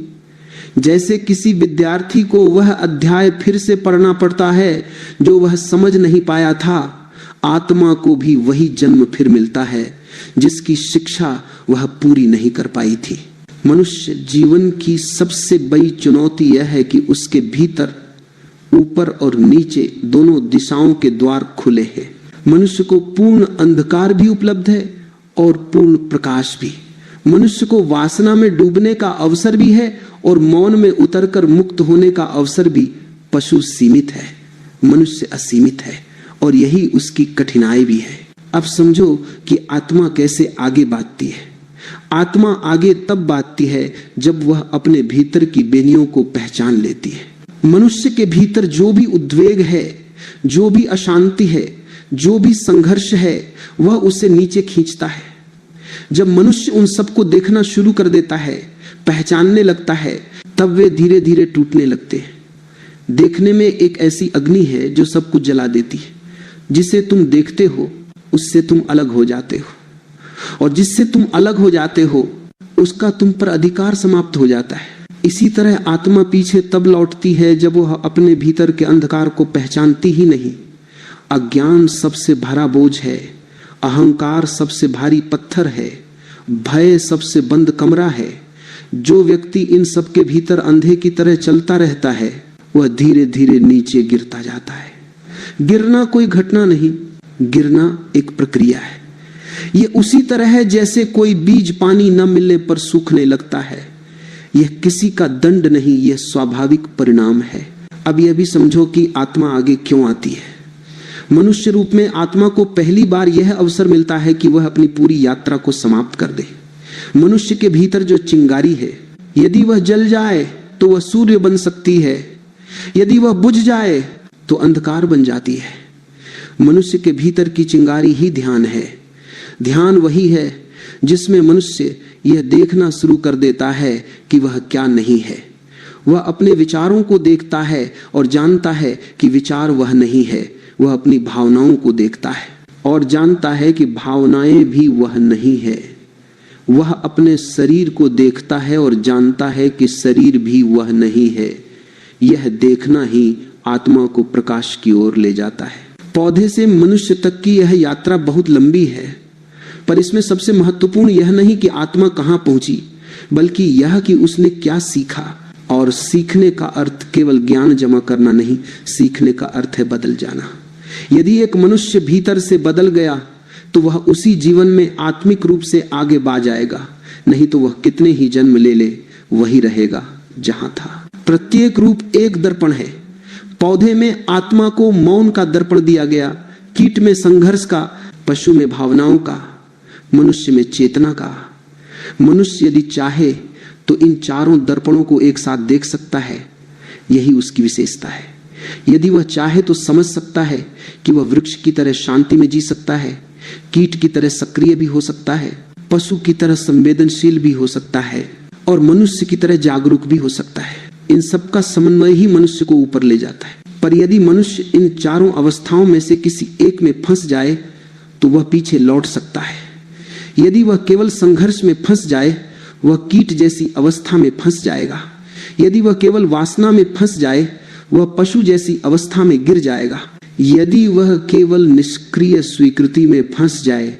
जैसे किसी विद्यार्थी को वह अध्याय फिर से पढ़ना पड़ता है जो वह समझ नहीं पाया था, आत्मा को भी वही जन्म फिर मिलता है जिसकी शिक्षा वह पूरी नहीं कर पाई थी। मनुष्य जीवन की सबसे बड़ी चुनौती यह है कि उसके भीतर ऊपर और नीचे दोनों दिशाओं के द्वार खुले हैं। मनुष्य को पूर्ण अंधकार भी उपलब्ध है और पूर्ण प्रकाश भी। मनुष्य को वासना में डूबने का अवसर भी है और मौन में उतरकर मुक्त होने का अवसर भी। पशु सीमित है, मनुष्य असीमित है, और यही उसकी कठिनाई भी है। अब समझो कि आत्मा कैसे आगे बढ़ती है। आत्मा आगे तब बढ़ती है जब वह अपने भीतर की बेनियों को पहचान लेती है। मनुष्य के भीतर जो भी उद्वेग है, जो भी अशांति है, जो भी संघर्ष है, वह उसे नीचे खींचता है। जब मनुष्य उन सबको देखना शुरू कर देता है, पहचानने लगता है, तब वे धीरे धीरे टूटने लगते हैं। देखने में एक ऐसी अग्नि है जो सब कुछ जला देती है। जिसे तुम देखते हो उससे तुम अलग हो जाते हो, और जिससे तुम अलग हो जाते हो उसका तुम पर अधिकार समाप्त हो जाता है। इसी तरह आत्मा पीछे तब लौटती है जब वह अपने भीतर के अंधकार को पहचानती ही नहीं। अज्ञान सबसे भरा बोझ है, अहंकार सबसे भारी पत्थर है, भय सबसे बंद कमरा है। जो व्यक्ति इन सब के भीतर अंधे की तरह चलता रहता है वह धीरे धीरे नीचे गिरता जाता है। गिरना कोई घटना नहीं, गिरना एक प्रक्रिया है। यह उसी तरह है जैसे कोई बीज पानी न मिलने पर सूखने लगता है। यह किसी का दंड नहीं, यह स्वाभाविक परिणाम है। अब यह भी समझो कि आत्मा आगे क्यों आती है। मनुष्य रूप में आत्मा को पहली बार यह अवसर मिलता है कि वह अपनी पूरी यात्रा को समाप्त कर दे। मनुष्य के भीतर जो चिंगारी है, यदि वह जल जाए तो वह सूर्य बन सकती है, यदि वह बुझ जाए तो अंधकार बन जाती है। मनुष्य के भीतर की चिंगारी ही ध्यान है। ध्यान वही है जिसमें मनुष्य यह देखना शुरू कर देता है कि वह क्या नहीं है। वह अपने विचारों को देखता है और जानता है कि विचार वह नहीं है। वह अपनी भावनाओं को देखता है और जानता है कि भावनाएं भी वह नहीं है। वह अपने शरीर को देखता है और जानता है कि शरीर भी वह नहीं है। यह देखना ही आत्मा को प्रकाश की ओर ले जाता है। पौधे से मनुष्य तक की यह यात्रा बहुत लंबी है, पर इसमें सबसे महत्वपूर्ण यह नहीं कि आत्मा कहां पहुंची, बल्कि यह कि उसने क्या सीखा। और सीखने का अर्थ केवल ज्ञान जमा करना नहीं, सीखने का अर्थ है बदल जाना। यदि एक मनुष्य भीतर से बदल गया तो वह उसी जीवन में आत्मिक रूप से आगे बढ़ जाएगा, नहीं तो वह कितने ही जन्म ले ले वही रहेगा जहां था। प्रत्येक रूप एक दर्पण है। पौधे में आत्मा को मौन का दर्पण दिया गया, कीट में संघर्ष का, पशु में भावनाओं का, मनुष्य में चेतना का। मनुष्य यदि चाहे तो इन चारों दर्पणों को एक साथ देख सकता है, यही उसकी विशेषता है। यदि वह चाहे तो समझ सकता है कि वह वृक्ष की तरह शांति में जी सकता है, कीट की तरह सक्रिय भी हो सकता है, पशु की तरह संवेदनशील भी हो सकता है और मनुष्य की तरह जागरूक भी हो सकता है। इन सब का समन्वय ही मनुष्य को ऊपर ले जाता है। पर यदि मनुष्य इन चारों अवस्थाओं में से किसी एक में फंस जाए तो वह पीछे लौट सकता है। यदि वह केवल संघर्ष में फंस जाए, वह कीट जैसी अवस्था में फंस जाएगा। यदि वह केवल वासना में फंस जाए, वह पशु जैसी अवस्था में गिर जाएगा। यदि वह केवल निष्क्रिय स्वीकृति में फंस जाए,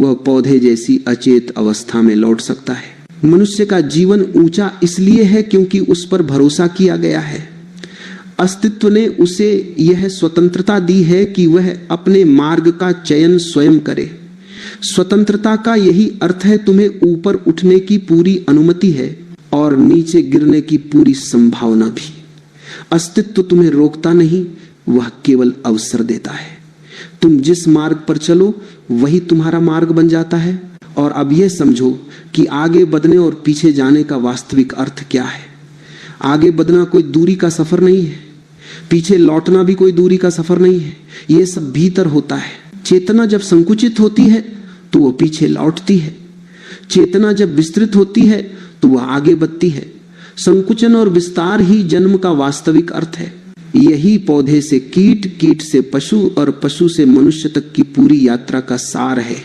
वह पौधे जैसी अचेत अवस्था में लौट सकता है। मनुष्य का जीवन ऊंचा इसलिए है क्योंकि उस पर भरोसा किया गया है। अस्तित्व ने उसे यह स्वतंत्रता दी है कि वह अपने मार्ग का चयन स्वयं करे। स्वतंत्रता का यही अर्थ है, तुम्हें ऊपर उठने की पूरी अनुमति है और नीचे गिरने की पूरी संभावना भी। अस्तित्व तुम्हें रोकता नहीं, वह केवल अवसर देता है। तुम जिस मार्ग पर चलो वही तुम्हारा मार्ग बन जाता है। और अब यह समझो कि आगे बढ़ने और पीछे जाने का वास्तविक अर्थ क्या है। आगे बढ़ना कोई दूरी का सफर नहीं है, पीछे लौटना भी कोई दूरी का सफर नहीं है। यह सब भीतर होता है। चेतना जब संकुचित होती है तो वह पीछे लौटती है, चेतना जब विस्तृत होती है तो वह आगे बढ़ती है। संकुचन और विस्तार ही जन्म का वास्तविक अर्थ है। यही पौधे से कीट, कीट से पशु और पशु से मनुष्य तक की पूरी यात्रा का सार है।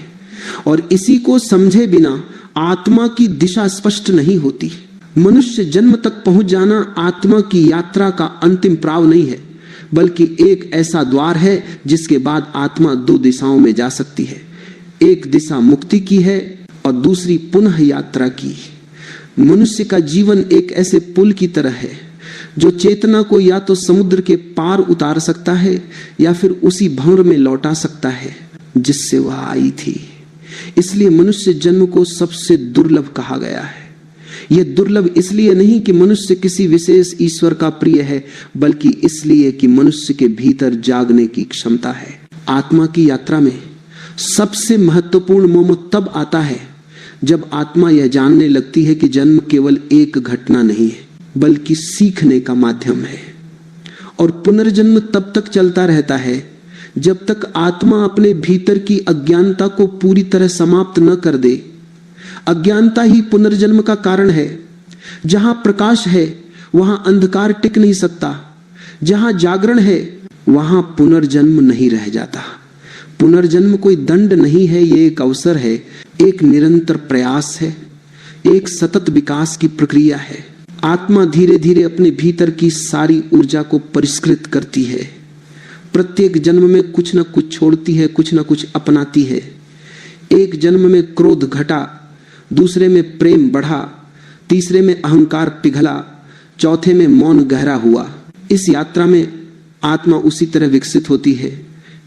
और इसी को समझे बिना आत्मा की दिशा स्पष्ट नहीं होती। मनुष्य जन्म तक पहुंच जाना आत्मा की यात्रा का अंतिम प्राव नहीं है, बल्कि एक ऐसा द्वार है जिसके बाद आत्मा दो दिशाओं में जा सकती है। एक दिशा मुक्ति की है और दूसरी पुनः यात्रा की। मनुष्य का जीवन एक ऐसे पुल की तरह है जो चेतना को या तो समुद्र के पार उतार सकता है या फिर उसी भंवर में लौटा सकता है जिससे वह आई थी। इसलिए मनुष्य जन्म को सबसे दुर्लभ कहा गया है। यह दुर्लभ इसलिए नहीं कि मनुष्य किसी विशेष ईश्वर का प्रिय है, बल्कि इसलिए कि मनुष्य के भीतर जागने की क्षमता है। आत्मा की यात्रा में सबसे महत्वपूर्ण मोमेंट तब आता है जब आत्मा यह जानने लगती है कि जन्म केवल एक घटना नहीं है, बल्कि सीखने का माध्यम है। और पुनर्जन्म तब तक चलता रहता है जब तक आत्मा अपने भीतर की अज्ञानता को पूरी तरह समाप्त न कर दे। अज्ञानता ही पुनर्जन्म का कारण है। जहां प्रकाश है वहां अंधकार टिक नहीं सकता। जहां जागरण है वहां पुनर्जन्म नहीं रह जाता। पुनर्जन्म कोई दंड नहीं है, ये एक अवसर है, एक निरंतर प्रयास है, एक सतत विकास की प्रक्रिया है। आत्मा धीरे धीरे अपने भीतर की सारी ऊर्जा को परिष्कृत करती है। प्रत्येक जन्म में कुछ न कुछ छोड़ती है, कुछ न कुछ अपनाती है। एक जन्म में क्रोध घटा, दूसरे में प्रेम बढ़ा, तीसरे में अहंकार पिघला, चौथे में मौन गहरा हुआ। इस यात्रा में आत्मा उसी तरह विकसित होती है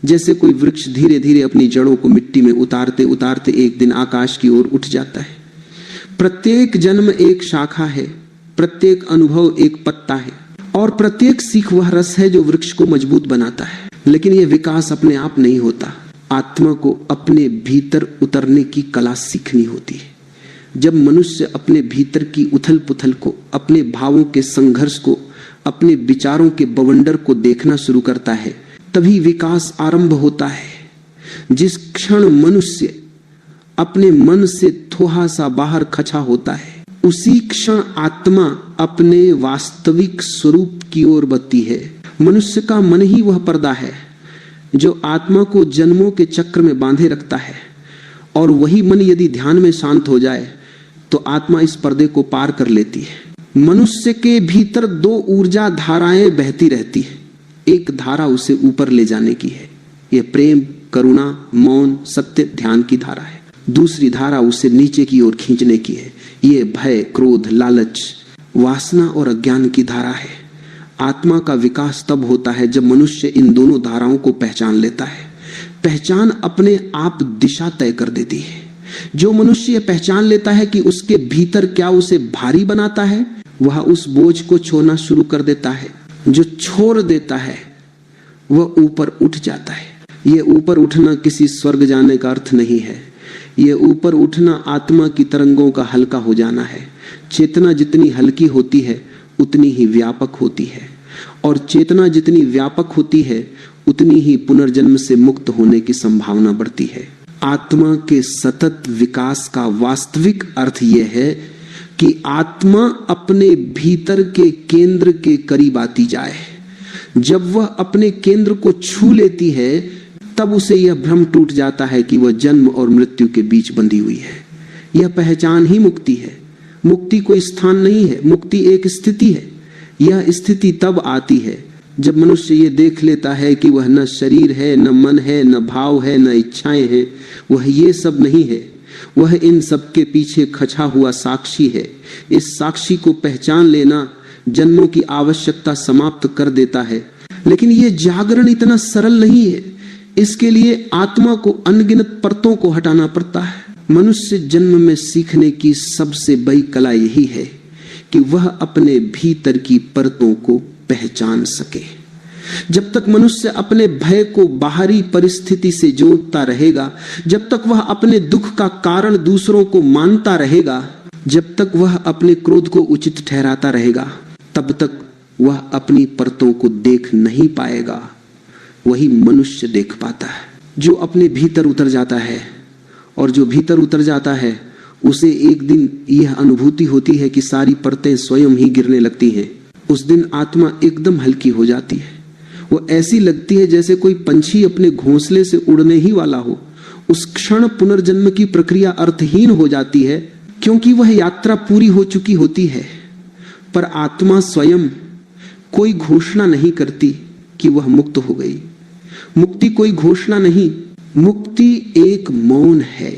जैसे कोई वृक्ष धीरे धीरे अपनी जड़ों को मिट्टी में उतारते उतारते एक दिन आकाश की ओर उठ जाता है। प्रत्येक जन्म एक शाखा है, प्रत्येक अनुभव एक पत्ता है और प्रत्येक सीख वह रस है जो वृक्ष को मजबूत बनाता है। लेकिन यह विकास अपने आप नहीं होता। आत्मा को अपने भीतर उतरने की कला सीखनी होती है। जब मनुष्य अपने भीतर की उथल पुथल को, अपने भावों के संघर्ष को, अपने विचारों के बवंडर को देखना शुरू करता है, तभी विकास आरंभ होता है। जिस क्षण मनुष्य अपने मन से थोड़ा सा बाहर खचा होता है, उसी क्षण आत्मा अपने वास्तविक स्वरूप की ओर बढ़ती है। मनुष्य का मन ही वह पर्दा है जो आत्मा को जन्मों के चक्र में बांधे रखता है, और वही मन यदि ध्यान में शांत हो जाए तो आत्मा इस पर्दे को पार कर लेती है। मनुष्य के भीतर दो ऊर्जा धाराएं बहती रहती है। एक धारा उसे ऊपर ले जाने की है, यह प्रेम, करुणा, मौन, सत्य, ध्यान की धारा है। दूसरी धारा उसे नीचे की ओर खींचने की है, ये भय, क्रोध, लालच, वासना और अज्ञान की धारा है। आत्मा का विकास तब होता है जब मनुष्य इन दोनों धाराओं को पहचान लेता है। पहचान अपने आप दिशा तय कर देती है। जो मनुष्य पहचान लेता है कि उसके भीतर क्या उसे भारी बनाता है, वह उस बोझ को छोड़ना शुरू कर देता है। जो छोड़ देता है वह ऊपर उठ जाता है। यह ऊपर उठना किसी स्वर्ग जाने का अर्थ नहीं है। यह ऊपर उठना आत्मा की तरंगों का हल्का हो जाना है। चेतना जितनी हल्की होती है उतनी ही व्यापक होती है, और चेतना जितनी व्यापक होती है उतनी ही पुनर्जन्म से मुक्त होने की संभावना बढ़ती है। आत्मा के सतत विकास का वास्तविक अर्थ यह है कि आत्मा अपने भीतर के केंद्र के करीब आती जाए। जब वह अपने केंद्र को छू लेती है तब उसे यह भ्रम टूट जाता है कि वह जन्म और मृत्यु के बीच बंधी हुई है। यह पहचान ही मुक्ति है। मुक्ति कोई स्थान नहीं है, मुक्ति एक स्थिति है। यह स्थिति तब आती है जब मनुष्य ये देख लेता है कि वह न शरीर है, न मन है, न भाव है, न इच्छाएं हैं। वह ये सब नहीं है, वह इन सब के पीछे खचा हुआ साक्षी है। इस साक्षी को पहचान लेना जन्मों की आवश्यकता समाप्त कर देता है। लेकिन यह जागरण इतना सरल नहीं है। इसके लिए आत्मा को अनगिनत परतों को हटाना पड़ता है। मनुष्य जन्म में सीखने की सबसे बड़ी कला यही है कि वह अपने भीतर की परतों को पहचान सके। जब तक मनुष्य अपने भय को बाहरी परिस्थिति से जोड़ता रहेगा, जब तक वह अपने दुख का कारण दूसरों को मानता रहेगा, जब तक वह अपने क्रोध को उचित ठहराता रहेगा, तब तक वह अपनी परतों को देख नहीं पाएगा। वही मनुष्य देख पाता है जो अपने भीतर उतर जाता है। और जो भीतर उतर जाता है उसे एक दिन यह अनुभूति होती है कि सारी परतें स्वयं ही गिरने लगती हैं। उस दिन आत्मा एकदम हल्की हो जाती है। वो ऐसी लगती है जैसे कोई पंछी अपने घोंसले से उड़ने ही वाला हो। उस क्षण पुनर्जन्म की प्रक्रिया अर्थहीन हो जाती है, क्योंकि वह यात्रा पूरी हो चुकी होती है। पर आत्मा स्वयं कोई घोषणा नहीं करती कि वह मुक्त हो गई। मुक्ति कोई घोषणा नहीं, मुक्ति एक मौन है।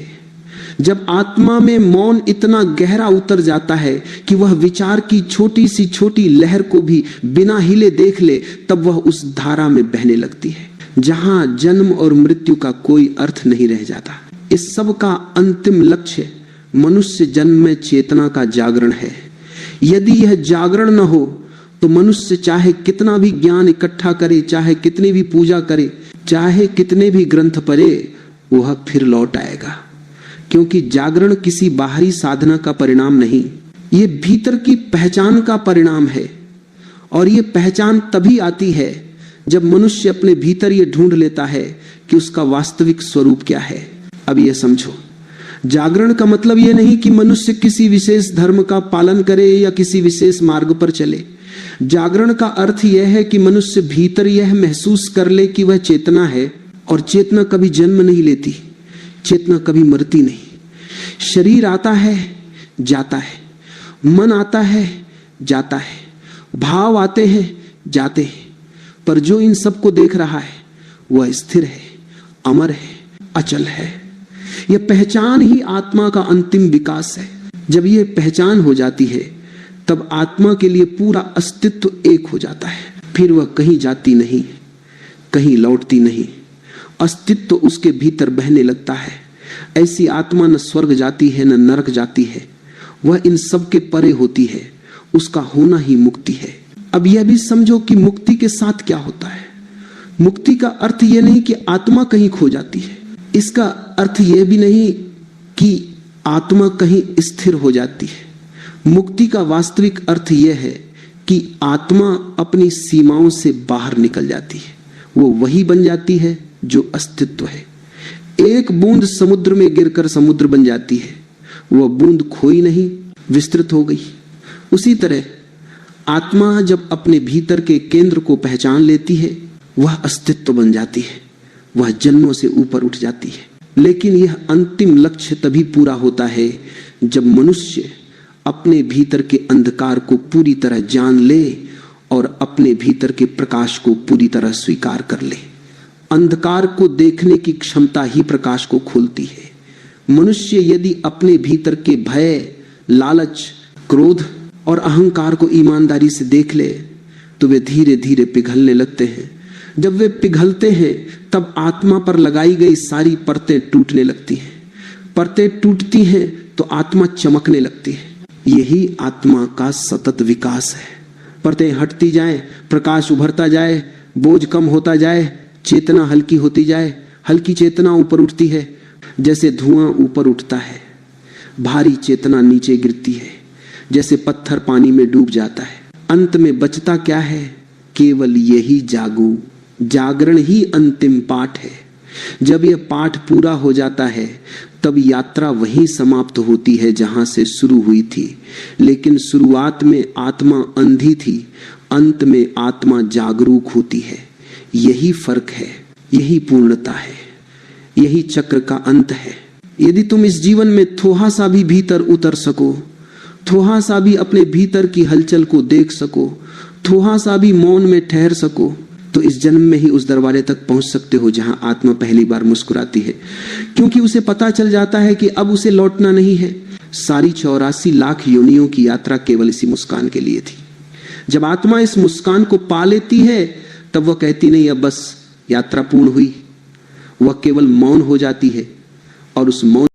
जब आत्मा में मौन इतना गहरा उतर जाता है कि वह विचार की छोटी सी छोटी लहर को भी बिना हिले देख ले, तब वह उस धारा में बहने लगती है जहां जन्म और मृत्यु का कोई अर्थ नहीं रह जाता। इस सब का अंतिम लक्ष्य मनुष्य जन्म में चेतना का जागरण है। यदि यह जागरण न हो तो मनुष्य चाहे कितना भी ज्ञान इकट्ठा करे, चाहे कितनी भी पूजा करे, चाहे कितने भी ग्रंथ पढ़े, वह फिर लौट आएगा। क्योंकि जागरण किसी बाहरी साधना का परिणाम नहीं, ये भीतर की पहचान का परिणाम है। और ये पहचान तभी आती है जब मनुष्य अपने भीतर ये ढूंढ लेता है कि उसका वास्तविक स्वरूप क्या है। अब ये समझो, जागरण का मतलब यह नहीं कि मनुष्य किसी विशेष धर्म का पालन करे या किसी विशेष मार्ग पर चले। जागरण का अर्थ यह है कि मनुष्य भीतर यह महसूस कर ले कि वह चेतना है, और चेतना कभी जन्म नहीं लेती, चेतना कभी मरती नहीं। शरीर आता है, जाता है, मन आता है, जाता है, भाव आते हैं, जाते हैं, पर जो इन सबको देख रहा है वह स्थिर है, अमर है, अचल है। यह पहचान ही आत्मा का अंतिम विकास है। जब यह पहचान हो जाती है तब आत्मा के लिए पूरा अस्तित्व एक हो जाता है। फिर वह कहीं जाती नहीं, कहीं लौटती नहीं, अस्तित्व उसके भीतर बहने लगता है। ऐसी आत्मा न स्वर्ग जाती है न नरक जाती है, वह इन सब के परे होती है। उसका होना ही मुक्ति है। अब यह भी समझो कि मुक्ति के साथ क्या होता है। मुक्ति का अर्थ यह नहीं कि आत्मा कहीं खो जाती है, इसका अर्थ यह भी नहीं कि आत्मा कहीं स्थिर हो जाती है। मुक्ति का वास्तविक अर्थ यह है कि आत्मा अपनी सीमाओं से बाहर निकल जाती है, वो वही बन जाती है जो अस्तित्व है। एक बूंद समुद्र में गिरकर समुद्र बन जाती है, वह बूंद खोई नहीं, विस्तृत हो गई। उसी तरह आत्मा जब अपने भीतर के केंद्र को पहचान लेती है, वह अस्तित्व बन जाती है, वह जन्मों से ऊपर उठ जाती है। लेकिन यह अंतिम लक्ष्य तभी पूरा होता है जब मनुष्य अपने भीतर के अंधकार को पूरी तरह जान ले और अपने भीतर के प्रकाश को पूरी तरह स्वीकार कर ले। अंधकार को देखने की क्षमता ही प्रकाश को खोलती है। मनुष्य यदि अपने भीतर के भय, लालच, क्रोध और अहंकार को ईमानदारी से देख ले तो वे धीरे धीरे पिघलने लगते हैं। जब वे पिघलते हैं तब आत्मा पर लगाई गई सारी परतें टूटने लगती हैं। परतें टूटती हैं तो आत्मा चमकने लगती है। यही आत्मा का सतत विकास है। परतें हटती जाए, प्रकाश उभरता जाए, बोझ कम होता जाए, चेतना हल्की होती जाए। हल्की चेतना ऊपर उठती है, जैसे धुआं ऊपर उठता है। भारी चेतना नीचे गिरती है, जैसे पत्थर पानी में डूब जाता है। अंत में बचता क्या है? केवल यही जागू। जागरण ही अंतिम पाठ है। जब यह पाठ पूरा हो जाता है तब यात्रा वहीं समाप्त होती है जहां से शुरू हुई थी। लेकिन शुरुआत में आत्मा अंधी थी, अंत में आत्मा जागरूक होती है। यही फर्क है, यही पूर्णता है, यही चक्र का अंत है। यदि तुम इस जीवन में थोड़ा सा भी भीतर उतर सको, थोड़ा सा भी अपने भीतर की हलचल को देख सको, थोड़ा सा भी मौन में ठहर सको, तो इस जन्म में ही उस दरवाजे तक पहुंच सकते हो जहां आत्मा पहली बार मुस्कुराती है। क्योंकि उसे पता चल जाता है कि अब उसे लौटना नहीं है। सारी 84 लाख योनियों की यात्रा केवल इसी मुस्कान के लिए थी। जब आत्मा इस मुस्कान को पा लेती है तब वह कहती नहीं अब बस यात्रा पूर्ण हुई। वह केवल मौन हो जाती है और उस मौन